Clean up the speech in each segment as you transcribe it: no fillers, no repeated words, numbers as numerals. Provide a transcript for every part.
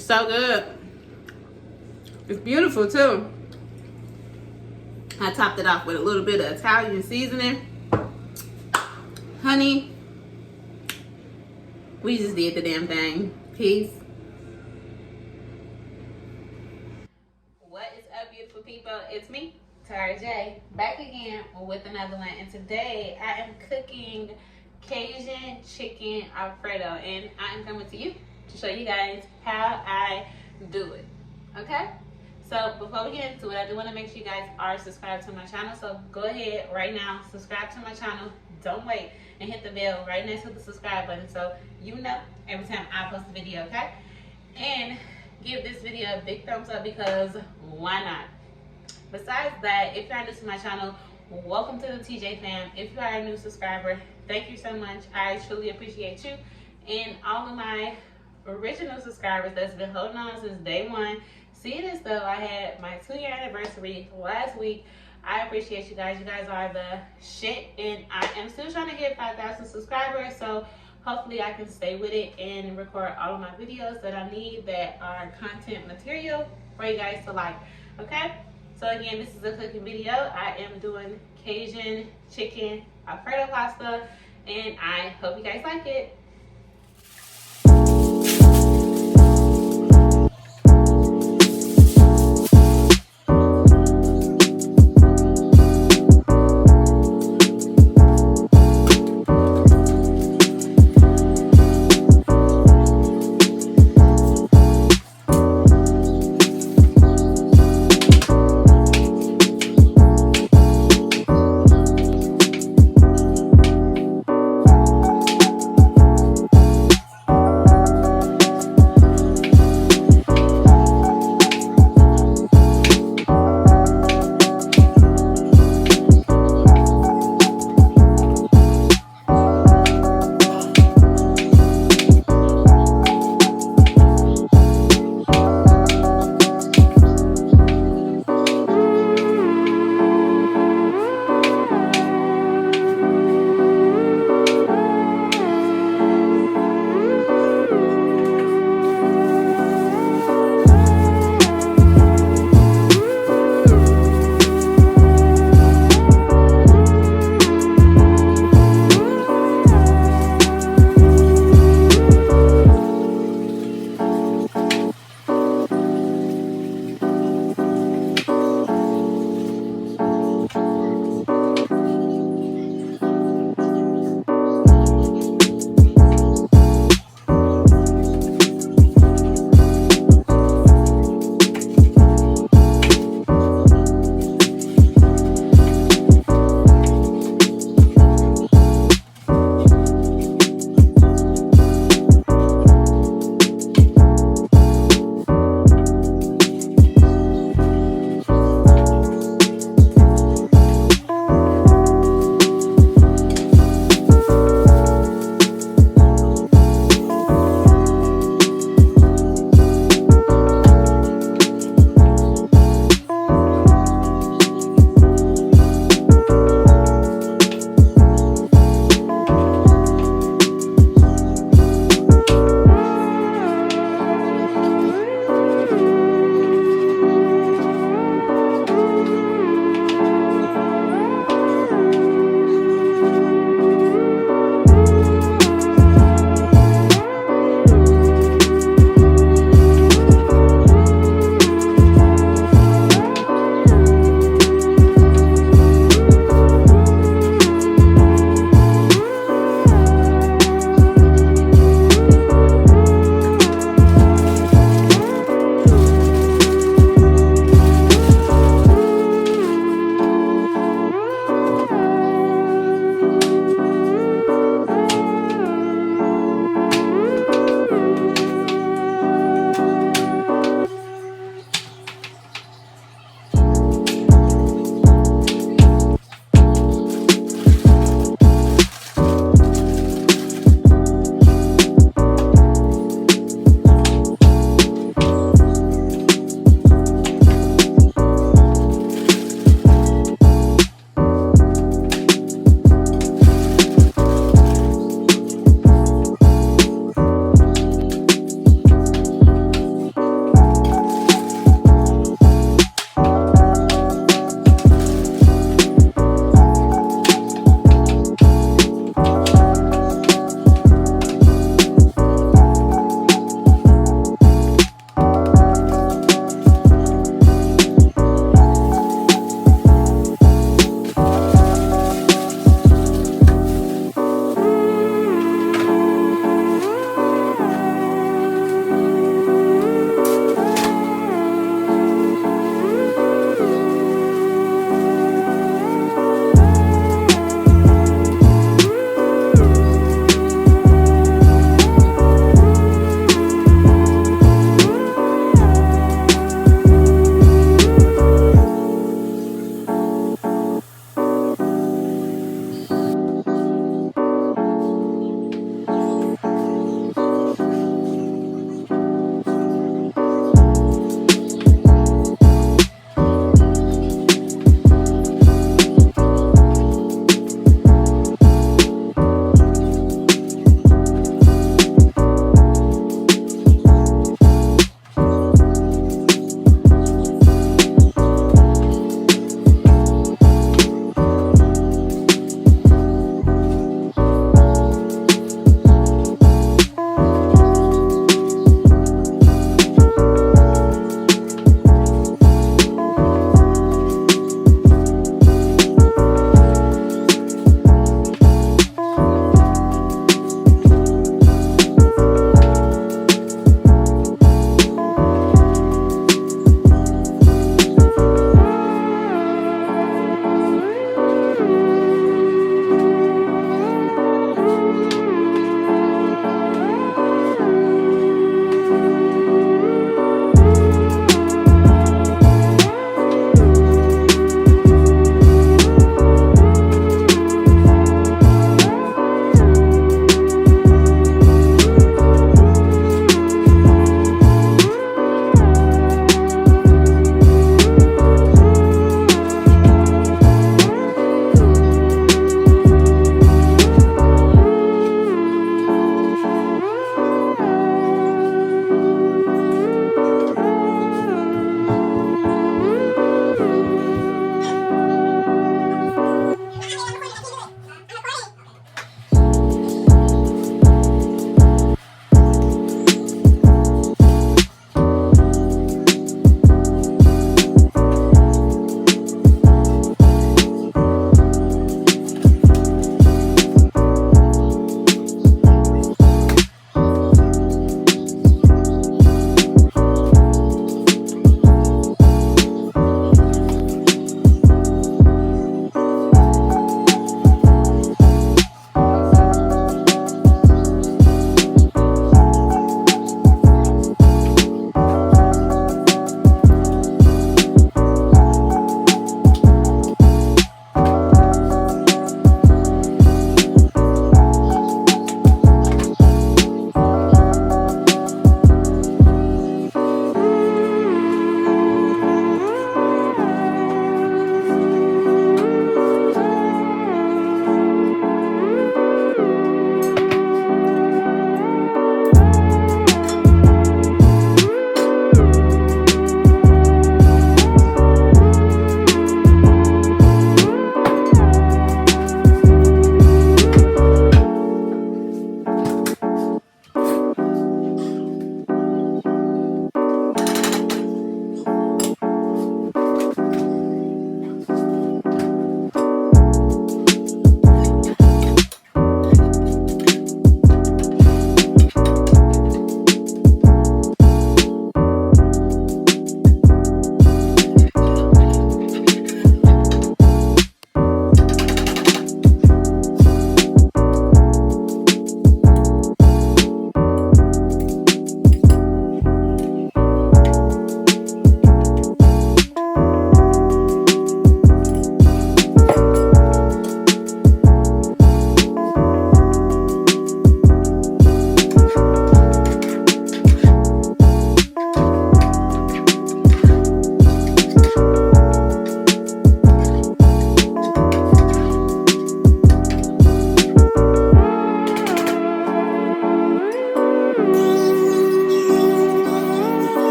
It's so good. It's beautiful too. I topped it off with a little bit of Italian seasoning, honey. We just did the damn thing. Peace. What is up, beautiful people? It's me, Tara J, back again with another one. And today I am cooking Cajun chicken alfredo, and I am coming to you to show you guys how I do it. Okay? So before we get into it, I do want to make sure you guys are subscribed to my channel. So go ahead right now, subscribe to my channel. Don't wait, and hit the bell right next to the subscribe button so you know every time I post a video, okay? And give this video a big thumbs up, because why not? Besides that, if you're new to my channel, welcome to the TJ fam. If you are a new subscriber, thank you so much. I truly appreciate you. And all of my original subscribers that's been holding on since day one. Seeing as though I had my 2-year anniversary last week, I appreciate you guys. You guys are the shit, and I am still trying to get 5,000 subscribers, so hopefully I can stay with it and record all of my videos that I need that are content material for you guys to like, okay? So again, this is a cooking video. I am doing Cajun chicken alfredo pasta, and I hope you guys like it.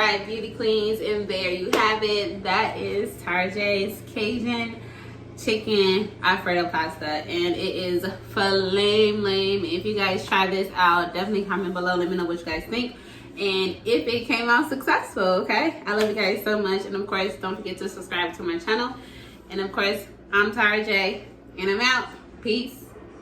right, beauty queens, and there you have it. That is Tara J's Cajun chicken alfredo pasta, and it is flame. If you guys try this out, definitely comment below. Let me know what you guys think, and if it came out successful. Okay, I love you guys so much, and of course, don't forget to subscribe to my channel. And of course, I'm Tara J, and I'm out. Peace.